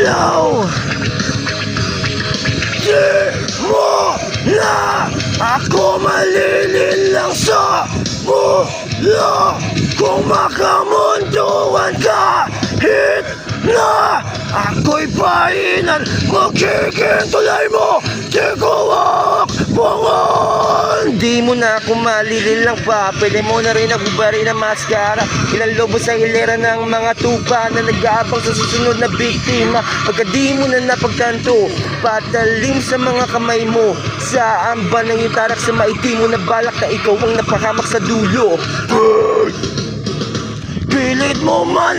masisilaw. Di mo na ako malilinlang sa mulo. Kung makamunduan kahit na ako'y painan, magiging tulay mo. Di ko akbangan. Di mo na ako malililang pa. Pwede mo na rin nagubari ng maskara. Ilang lobo sa hilera ng mga tupa na nag-aabang sa susunod na biktima. Pagka di mo na napagtanto, patalim sa mga kamay mo. Sa amba ng itarak sa maitim mo na balak na ikaw ang napahamak sa dulo. Pilit mo man,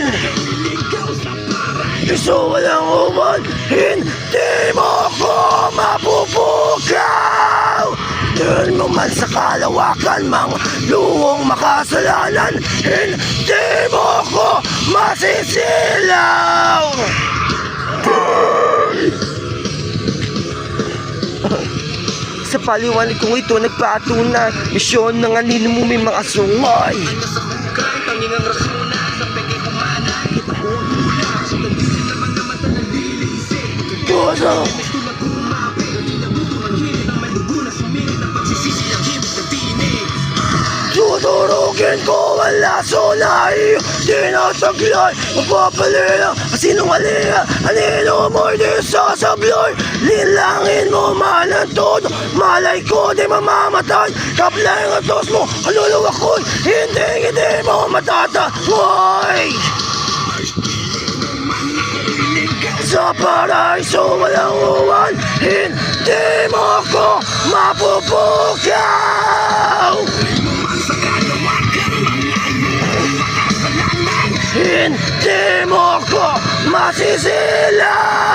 iso walang uman, hindi mo ko mapupukaw. Dahil mo man sa kalawakan, mga luong makasalanan, hindi mo ko masisilaw. Sa paliwanag kong ito nagpatunay, misyon ng anino mo may mga sungay. Puso tuturugin ko ang laso na iyo tinataglay. Magpapalila kasinungalinga, anino mo'y di sasablay. Linlangin mo man ang todo, malay ko di mamamatay. Kaplay ang atos mo, kaluluwa ko'y hindi mo matataway. Sa paraiso walang uwan, hindi mo ko mapupukaw. Hindi mo ko masisilaw.